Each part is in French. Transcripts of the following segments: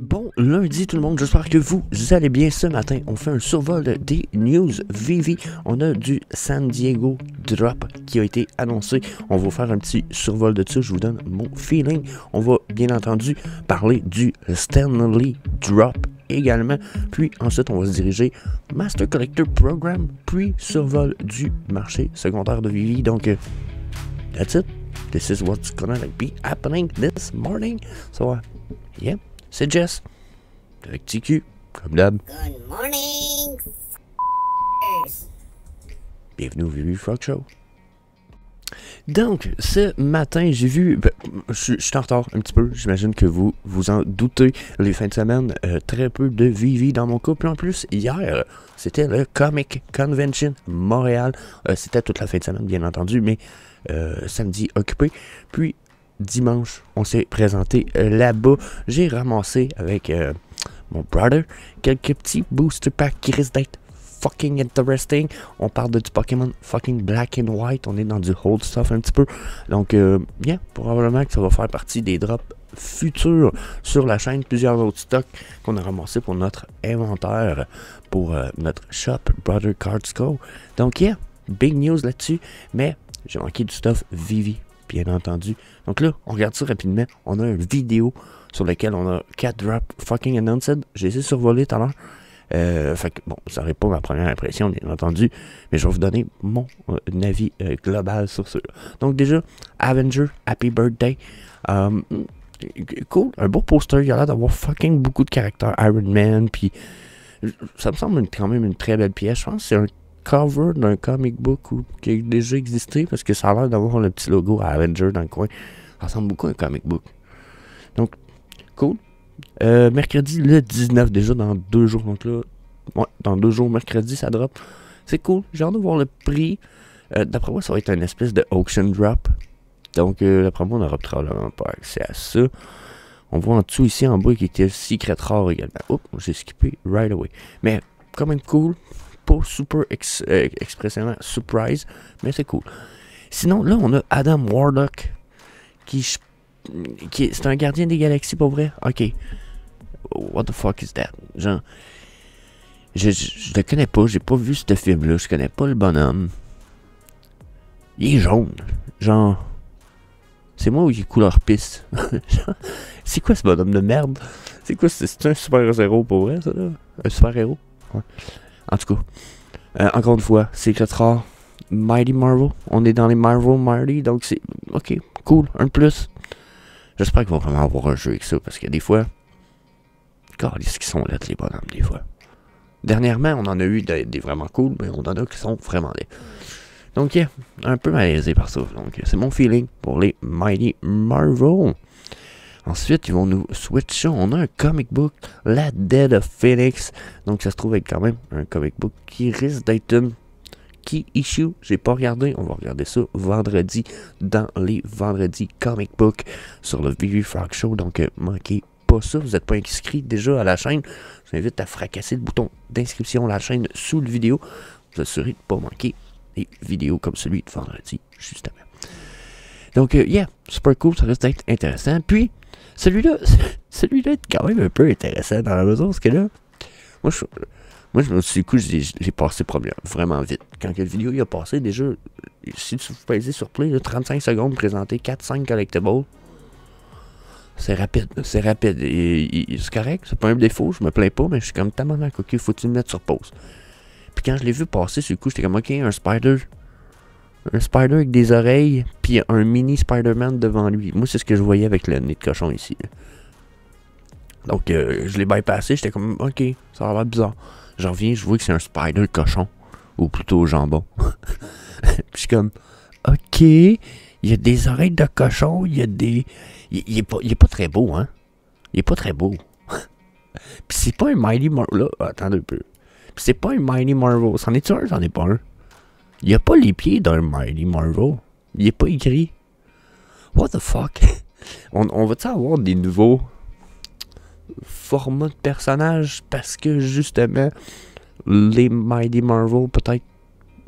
Bon lundi tout le monde, j'espère que vous allez bien ce matin. On fait un survol des news VV. On a du San Diego Drop qui a été annoncé. On va faire un petit survol de ça, je vous donne mon feeling. On va bien entendu parler du Stanley Drop également. Puis ensuite on va se diriger Master Collector Program, puis survol du marché secondaire de VV. Donc that's it. This is what's gonna be happening this morning. So yeah. C'est Jess, avec TQ, comme d'hab. Good morning, Bienvenue au VV Frog Show. Donc, ce matin, j'ai vu... je suis en retard un petit peu, j'imagine que vous vous en doutez. Les fins de semaine, très peu de VV dans mon cas. Puis en plus, hier, c'était le Comic Convention Montréal. C'était toute la fin de semaine, bien entendu, mais samedi occupé. Puis... dimanche, on s'est présenté là-bas. J'ai ramassé avec mon brother quelques petits booster packs qui risquent d'être fucking interesting. On parle de du Pokémon fucking Black and White. On est dans du old stuff un petit peu. Donc, bien, probablement que ça va faire partie des drops futurs sur la chaîne. Plusieurs autres stocks qu'on a ramassés pour notre inventaire, pour notre shop Brother Cards Co. Donc, yeah, big news là-dessus. Mais j'ai manqué du stuff Vivi, bien entendu. Donc là, on regarde ça rapidement. On a une vidéo sur laquelle on a 4 drops fucking announced. J'ai essayé de survoler tout à l'heure. Fait que bon, ça n'aurait pas ma première impression, bien entendu. Mais je vais vous donner mon avis global sur ça. Donc déjà, Avenger, Happy Birthday. Cool, un beau poster. Il a l'air d'avoir fucking beaucoup de caractères Iron Man. Puis ça me semble quand même une très belle pièce. Je pense que c'est un cover d'un comic book qui a déjà existé, parce que ça a l'air d'avoir le petit logo à Avenger dans le coin. Ça ressemble beaucoup à un comic book. Donc, cool. Mercredi le 19, déjà dans 2 jours. Donc là, ouais, dans 2 jours, mercredi, ça drop. C'est cool. J'ai hâte de voir le prix. D'après moi, ça va être une espèce de auction drop. Donc, d'après moi, on n'aura probablement pas accès à ça. On voit en dessous ici, en bas, qui était Secret Rare également. Oups, j'ai skippé right away. Mais, quand même cool. Pas super expressionnant surprise, mais c'est cool. Sinon, là, on a Adam Warlock, c'est un gardien des galaxies, pour vrai? Ok. What the fuck is that? Genre, je le connais pas, j'ai pas vu ce film-là, je connais pas le bonhomme. Il est jaune. Genre, c'est moi ou il est couleur pisse? C'est quoi ce bonhomme de merde? C'est quoi, c'est un super-héros pour vrai, ça, là? Un super-héros? Ouais. En tout cas, encore une fois, Secret Rare, Mighty Marvel. On est dans les Marvel Mighty, donc c'est ok, cool, un plus. J'espère qu'ils vont vraiment avoir un jeu avec ça, parce que des fois, qu'est-ce qu'ils sont là, les bonhommes, des fois. Dernièrement, on en a eu des vraiment cool, mais on en a qui sont vraiment laids. Donc, yeah, un peu malaisé par ça. Donc, c'est mon feeling pour les Mighty Marvel. Ensuite, ils vont nous switcher. On a un comic book, La Dead of Phoenix. Donc, ça se trouve être quand même un comic book qui risque d'être une key issue. J'ai pas regardé. On va regarder ça vendredi dans les vendredis comic book sur le VV Frog Show. Donc, manquez pas ça. Vous n'êtes pas inscrit déjà à la chaîne. Je vous invite à fracasser le bouton d'inscription à la chaîne sous le vidéo. Vous assurez de ne pas manquer des vidéos comme celui de vendredi, justement. Donc, yeah, super cool. Ça risque d'être intéressant. Puis, celui-là est quand même un peu intéressant dans la mesure, parce que là, moi je me suis dit, j'ai passé vraiment vite. Quand la vidéo y a passé, déjà, si tu pèses sur play, là, 35 secondes, présenter 4-5 collectibles, c'est rapide, c'est rapide. C'est correct, c'est pas un défaut, je me plains pas, mais je suis comme tellement coquille, faut que tu me mettes sur pause. Puis quand je l'ai vu passer, sur le coup, j'étais comme, ok, un spider avec des oreilles, puis un mini Spider-Man devant lui. Moi, c'est ce que je voyais avec le nez de cochon ici. Donc, je l'ai bypassé, j'étais comme, ok, ça a l'air bizarre. J'en reviens, je vois que c'est un Spider cochon, ou plutôt jambon. Puis je suis comme, ok, il y a des oreilles de cochon, il y a des... Il est pas très beau, hein. Il est pas très beau. Puis c'est pas un Mighty Marvel, là, attendez un peu. Puis c'est pas un Mighty Marvel, c'en est-tu un, c'en est pas un. Il n'y a pas les pieds d'un Mighty Marvel. Il n'est pas écrit. What the fuck? On va-tu avoir des nouveaux formats de personnages? Parce que justement, les Mighty Marvel, peut-être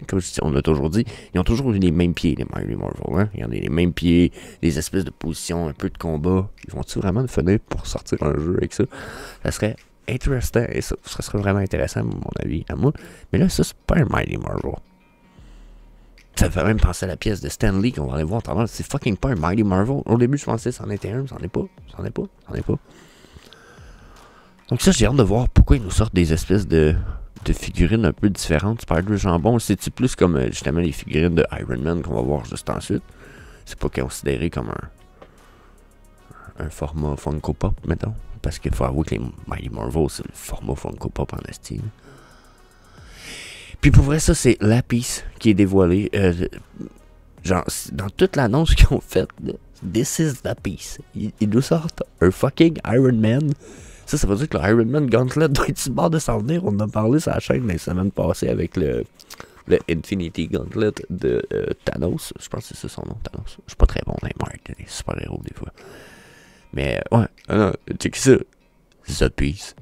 comme on a toujours dit, ils ont toujours eu les mêmes pieds, les Mighty Marvel. Hein? Regardez, les mêmes pieds, des espèces de positions, un peu de combat. Ils vont-tu vraiment finir pour sortir un jeu avec ça? Ça serait intéressant, et ça serait vraiment intéressant, à mon avis, à moi. Mais là, ça, c'est pas un Mighty Marvel. Ça me fait même penser à la pièce de Stan Lee qu'on va aller voir tout à l'heure. C'est fucking pas un Mighty Marvel. Au début, je pensais que c'en était un, mais c'en est pas. Donc ça, j'ai hâte de voir pourquoi ils nous sortent des espèces de figurines un peu différentes. Spider Jambon, c'est-tu plus comme justement les figurines de Iron Man qu'on va voir juste ensuite? C'est pas considéré comme un format Funko Pop, mettons. Parce qu'il faut avouer que les Mighty Marvel, c'est le format Funko Pop en style. Puis pour vrai, ça, c'est la piece qui est dévoilée. Genre, dans toute l'annonce qu'ils ont faite, this is the piece. Ils nous sortent un fucking Iron Man. Ça veut dire que le Iron Man Gauntlet doit être sur le bord de s'en venir. On en a parlé sur la chaîne la semaine passée avec le Infinity Gauntlet de Thanos. Je pense que c'est ça son nom, Thanos. Je suis pas très bon dans les marques des super-héros des fois. Mais ouais, non, check ça. The piece.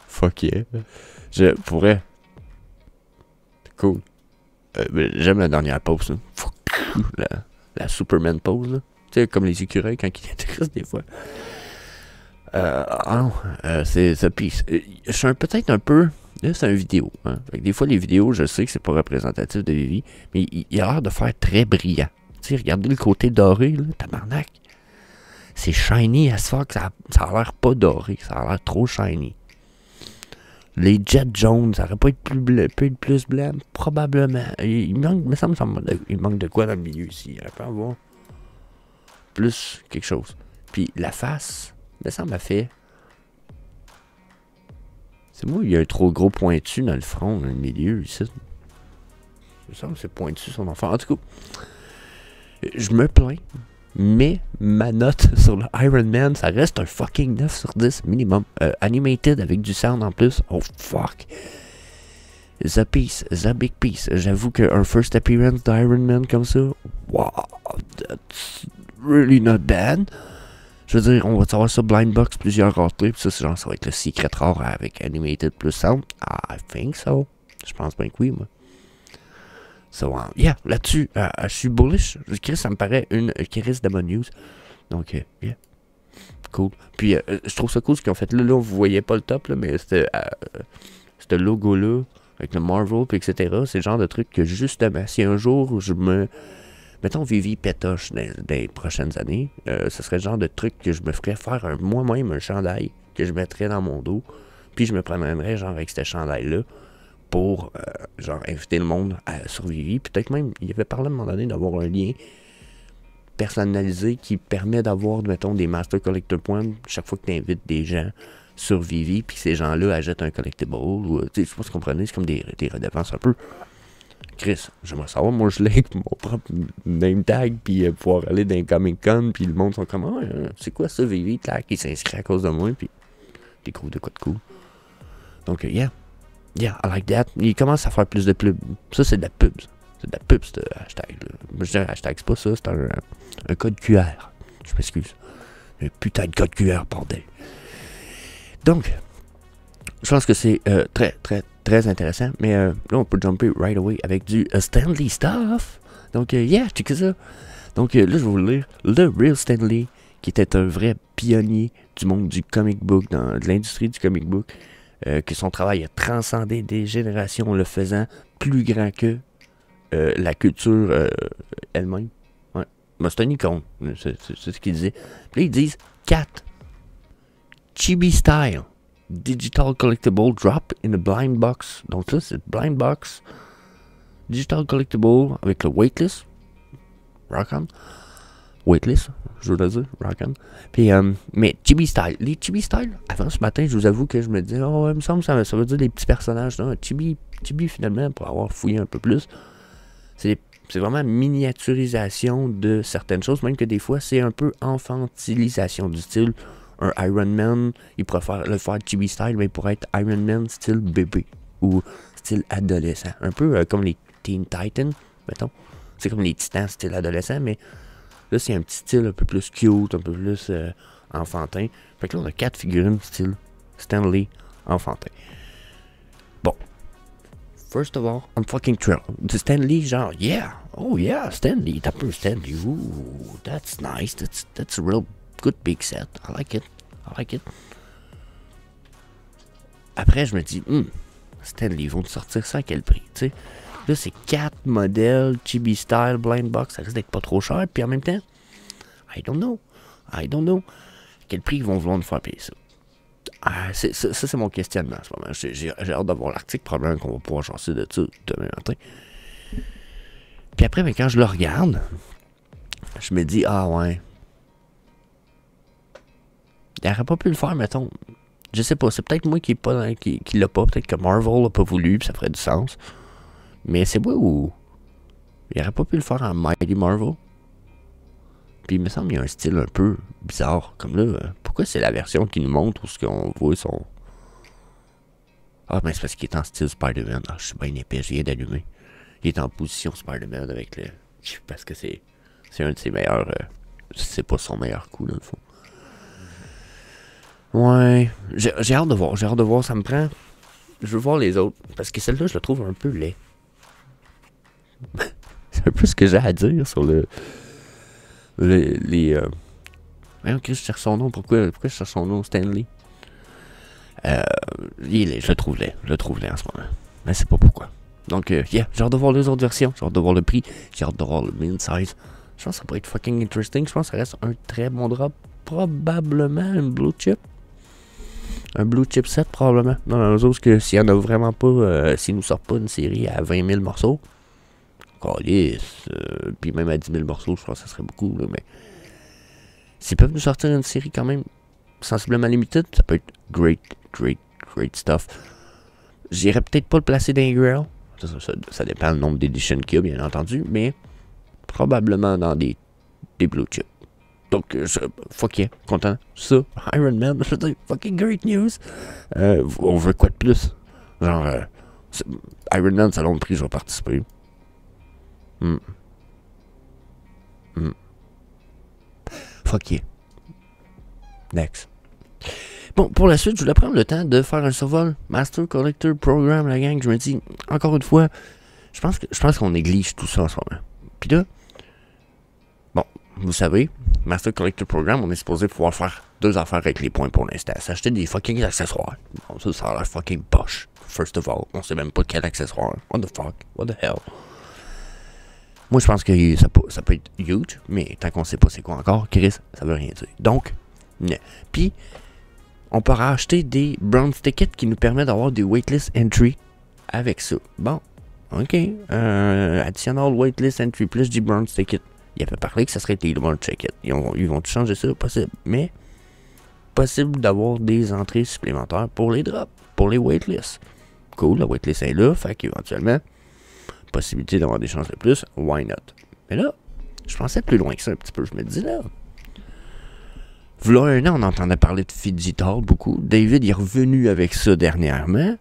Fuck yeah. Je pourrais. Cool. J'aime la dernière pose, là. La Superman pose, là. Tu sais, comme les écureuils quand ils intéressent des fois. C'est The Piece. Je suis peut-être un peu. Là, c'est une vidéo. Hein. Des fois, les vidéos, je sais que c'est pas représentatif de Vivi, mais il a l'air de faire très brillant. Tu sais, regardez le côté doré, là, tabarnak. C'est shiny as fuck. Ça a l'air pas doré. Ça a l'air trop shiny. Les jets jaunes, ça aurait pas été plus blanc, probablement. Il me semble il manque de quoi dans le milieu ici. Il aurait pu avoir plus quelque chose. Puis la face, il me semble, a fait. C'est moi, il y a un trop gros pointu dans le front, dans le milieu ici. Il me semble que c'est pointu son enfant. En tout cas, je me plains. Mais ma note sur le Iron Man, ça reste un fucking 9 sur 10 minimum. Animated avec du sound en plus. Oh fuck. The piece, the big piece. J'avoue qu'un first appearance d'Iron Man comme ça, wow, that's really not bad. Je veux dire, on va savoir ça blind box plusieurs ratés. Puis ça, ça va être le secret rare avec animated plus sound. I think so. Je pense bien que oui, moi. So, yeah, là-dessus, je suis bullish. Chris, ça me paraît une Chris de bonne news. Donc, yeah. Cool. Puis, je trouve ça cool ce qu'ils ont fait. Là, vous voyez pas le top, là, mais c'était ce logo-là, avec le Marvel, puis etc. C'est le genre de truc que, justement, si un jour, mettons, Vivi pétoche dans les prochaines années, ce serait le genre de truc que je me ferais faire moi-même un chandail que je mettrais dans mon dos. Puis, je me promènerais, genre, avec ce chandail-là. Pour, genre, inviter le monde à survivre. Peut-être même, il avait parlé à un moment donné d'avoir un lien personnalisé qui permet d'avoir, mettons, des Master Collector Points chaque fois que tu invites des gens sur Vivi, puis ces gens-là achètent un collectible. Ou, tu sais, je sais pas si vous comprenez, c'est comme des redevances un peu. Chris, j'aimerais savoir, moi, je l'ai avec mon propre name tag, puis pouvoir aller dans les Comic Con, puis le monde sont comme, c'est quoi ça, Vivi, tac, il s'inscrit à cause de moi, puis découvre de quoi de cool. Donc, yeah. Yeah, I like that. Il commence à faire plus de pub. Ça, c'est de la pub. C'est de la pub, ce hashtag. Moi, je dis hashtag, c'est pas ça, c'est un code QR. Je m'excuse. Un putain de code QR, bordel. Donc, je pense que c'est très, très, très intéressant. Mais là, on peut jumper right away avec du Stan Lee stuff. Donc, yeah, check ça. Donc, là, je vais vous le lire. Le Real Stan Lee, qui était un vrai pionnier du monde du comic book, de l'industrie du comic book. Que son travail a transcendé des générations, le faisant plus grand que la culture elle-même. Ouais. Ben, c'est une icône, c'est ce qu'ils disaient. Puis là, ils disent 4. Chibi Style. Digital Collectible Drop in a Blind Box. Donc ça, c'est Blind Box. Digital Collectible avec le Weightless. Rock on. Weightless, je veux dire, rock on. Puis, mais Chibi Style. Les Chibi Style, avant ce matin, je vous avoue que je me disais, il me semble que ça veut dire des petits personnages. Non? Chibi, finalement, pour avoir fouillé un peu plus, c'est vraiment miniaturisation de certaines choses, même que des fois, c'est un peu enfantilisation du style. Un Iron Man, il pourrait le faire Chibi Style, mais il pourrait être Iron Man style bébé ou style adolescent. Un peu comme les Teen Titans, mettons. C'est comme les Titans style adolescent, mais là, c'est un petit style un peu plus cute, un peu plus enfantin. Fait que là, on a 4 figurines style Stan Lee enfantin. Bon. First of all, I'm fucking thrilled. Stan Lee, genre, yeah, oh yeah, Stan Lee, t'as peu Stan Lee, ooh, that's nice, that's a real good big set, I like it. Après, je me dis, Stan Lee, ils vont te sortir ça à quel prix, tu sais? Là, c'est 4 modèles, chibi style, blind box, ça risque d'être pas trop cher, puis en même temps, I don't know. À quel prix ils vont vouloir nous faire payer ça? Ça, c'est mon questionnement en ce moment. J'ai hâte d'avoir l'article, probablement qu'on va pouvoir chancer de ça demain matin. Puis après, quand je le regarde, je me dis, ah ouais. Il n'aurait pas pu le faire, mettons. Je sais pas, c'est peut-être moi qui l'a pas, peut-être que Marvel l'a pas voulu, puis ça ferait du sens. Mais c'est moi où il aurait pas pu le faire en Mighty Marvel. Puis il me semble qu'il y a un style un peu bizarre. Comme là, pourquoi c'est la version qui nous montre où ce qu'on voit son... Ah, ben c'est parce qu'il est en style Spider-Man. Ah, je suis bien épais, je viens d'allumer. Il est en position Spider-Man avec le... Parce que c'est un de ses meilleurs... c'est pas son meilleur coup, dans le fond. Ouais, j'ai hâte de voir, ça me prend... Je veux voir les autres, parce que celle-là, je la trouve un peu laid. C'est un peu ce que j'ai à dire sur voyons, Chris, je cherche son nom. Pourquoi je cherche son nom, Stanley? Je le trouve laid en ce moment. Mais c'est pas pourquoi. Donc, j'ai hâte de voir les autres versions. J'ai hâte de voir le prix. J'ai hâte de voir le min-size. Je pense que ça pourrait être fucking interesting. Je pense que ça reste un très bon drop. Probablement un blue chip. Un blue chip set, probablement. Non, dans autres, que s'il y en a vraiment pas, s'il nous sort pas une série à 20 000 morceaux, puis même à 10 000 morceaux, je pense que ça serait beaucoup, là, mais s'ils peuvent nous sortir une série quand même sensiblement limited, ça peut être great stuff. J'irais peut-être pas le placer dans les Grail. Ça dépend du nombre d'éditions qu'il y a, bien entendu, mais probablement dans des blue chips. Donc, fuck yeah, content. Ça, Iron Man, je veux dire, fucking great news. On veut quoi de plus? Genre, Iron Man, salon de prix, je vais participer. Fuck yeah. Next. Bon, pour la suite, je voulais prendre le temps de faire un survol Master Collector Program, la gang. Je me dis, encore une fois, je pense qu'on néglige tout ça en ce moment. Puis là, bon, vous savez, Master Collector Program, on est supposé pouvoir faire 2 affaires avec les points pour l'instant. S'acheter des fucking accessoires. Bon, ça a l'air fucking poche. First of all, on sait même pas quel accessoire. What the fuck? What the hell? Moi, je pense que ça peut être huge, mais tant qu'on sait pas c'est quoi encore, Chris, ça veut rien dire. Donc, puis, on peut racheter des bronze tickets qui nous permettent d'avoir des waitlist entry avec ça. Bon, ok. Additional waitlist entry plus du bronze ticket. Il avait parlé que ça serait des bronze tickets. Ils vont changer ça, possible. Mais, possible d'avoir des entrées supplémentaires pour les drops, pour les waitlists. Cool, la waitlist est là, fait qu'éventuellement, possibilité d'avoir des chances de plus, why not? Mais là, je pensais plus loin que ça un petit peu. Je me dis là, v'là un an, on entendait parler de Digital beaucoup. David est revenu avec ça dernièrement.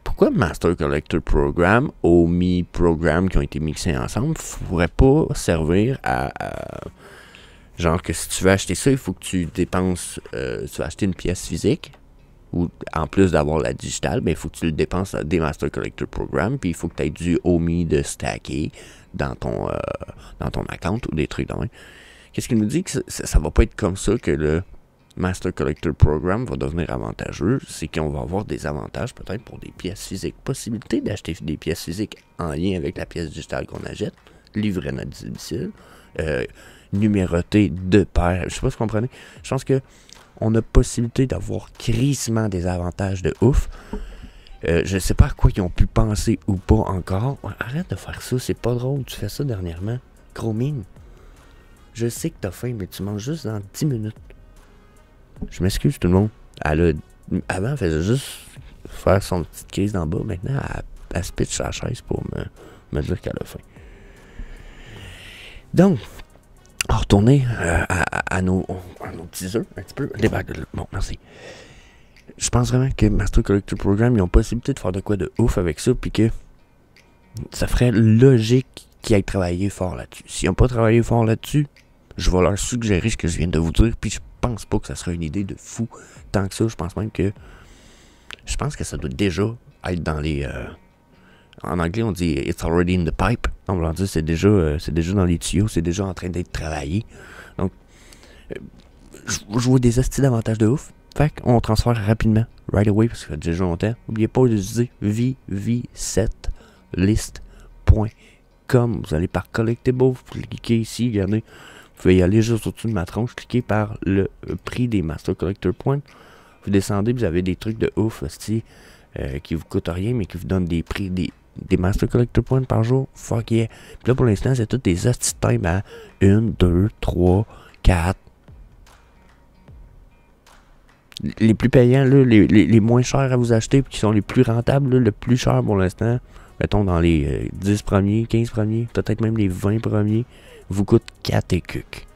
Pourquoi Master Collector Program, OMI Program qui ont été mixés ensemble, ne pourrait pas servir à genre que si tu veux acheter ça, il faut que tu dépenses, tu vas acheter une pièce physique, ou en plus d'avoir la digitale, ben, il faut que tu le dépenses des Master Collector Program, puis il faut que tu aies du OMI de stacker dans ton account ou des trucs de même. Qu'est-ce qu'il nous dit? Que ça va pas être comme ça que le Master Collector Program va devenir avantageux. C'est qu'on va avoir des avantages peut-être pour des pièces physiques. Possibilité d'acheter des pièces physiques en lien avec la pièce digitale qu'on achète. Livrer notre domicile. Numéroter de pair. Je sais pas si vous comprenez. Je pense que on a possibilité d'avoir crissement des avantages de ouf. Je sais pas à quoi ils ont pu penser ou pas encore. Arrête de faire ça, c'est pas drôle. Tu fais ça dernièrement. Chromine. Je sais que t'as faim, mais tu manges juste dans 10 minutes. Je m'excuse tout le monde. Avant, elle faisait juste faire son petite crise d'en bas. Maintenant, elle se pitche sa chaise pour me dire qu'elle a faim. Donc, retourner à nos petits œufs, un petit peu. Bon, merci. Je pense vraiment que Master Collector Program, ils ont possibilité de faire de quoi de ouf avec ça, puis que ça ferait logique qu'ils aient travaillé fort là-dessus. S'ils n'ont pas travaillé fort là-dessus, je vais leur suggérer ce que je viens de vous dire, puis je pense pas que ça serait une idée de fou tant que ça. Je pense même que Je pense que ça doit déjà être dans les... en anglais, on dit « It's already in the pipe ». On va dire c'est déjà dans les tuyaux, c'est déjà en train d'être travaillé. Donc, je vois des astuces d'avantages de ouf. Fait qu'on transfère rapidement, right away, parce que ça fait déjà longtemps. N'oubliez pas d'utiliser vv7list.com. Vous allez par Collectible, vous cliquez ici, regardez. Vous pouvez y aller juste au-dessus de ma tronche, cliquez par le prix des Master Collector Points. Vous descendez, vous avez des trucs de ouf, qui vous coûtent rien, mais qui vous donnent des prix, des Master Collector Points par jour. Fuck yeah. Puis là, pour l'instant, c'est toutes des astuces time à 1, 2, 3, 4. Les plus payants, là, les moins chers à vous acheter, puis qui sont les plus rentables, là, le plus cher pour l'instant, mettons dans les 10 premiers, 15 premiers, peut-être même les 20 premiers, vous coûtent 4 et cuc.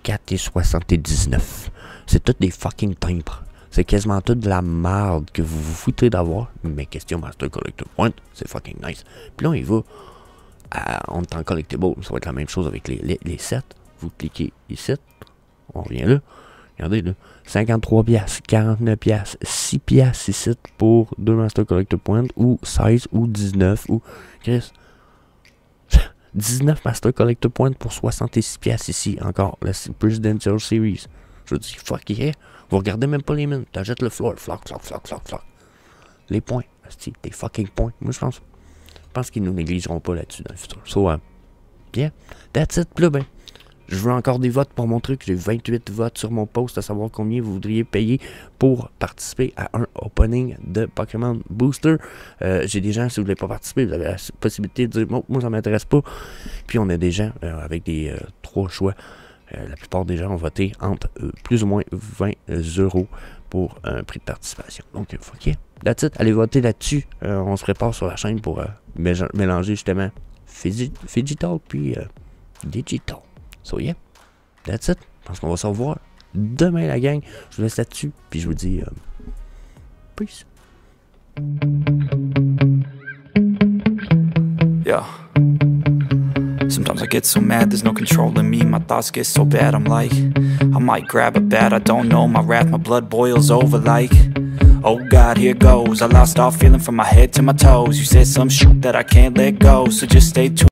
4,79. C'est toutes des fucking timbres. C'est quasiment toute de la merde que vous vous foutez d'avoir. Mais question Master Collector Point, c'est fucking nice. Puis là, on y va. On est en collectible. Ça va être la même chose avec les sets. Vous cliquez ici. On revient là. Regardez là. 53 piastres, 49 piastres, 6 piastres ici pour 2 Master Collector Points. Ou 16 ou 19. Ou. Chris. 19 Master Collector Points pour 66 piastres ici. Encore. La Presidential Series. Je vous dis, fuck yeah. Vous regardez même pas les mines. T'achètes le floor. Flock. Les points. C'est des fucking points. Moi, je pense qu'ils nous négligeront pas là-dessus dans le futur. So, yeah. That's it. Là, ben, je veux encore des votes pour mon truc. J'ai 28 votes sur mon post à savoir combien vous voudriez payer pour participer à un opening de Pokémon Booster. J'ai des gens, si vous voulez pas participer, vous avez la possibilité de dire, moi, ça m'intéresse pas. Puis, on a des gens avec des 3 choix. La plupart des gens ont voté entre plus ou moins 20 € pour un prix de participation. Donc, fuck yeah. That's it. Allez voter là-dessus. On se prépare sur la chaîne pour mélanger justement Phygital puis Digital. So yeah. That's it. Je pense qu'on va se revoir demain, la gang. Je vous laisse là-dessus. Puis je vous dis peace. Yeah. Sometimes I get so mad, there's no controlling me. My thoughts get so bad, I'm like, I might grab a bat, I don't know. My wrath, my blood boils over like, oh God, here goes. I lost all feeling from my head to my toes. You said some shit that I can't let go, so just stay tuned.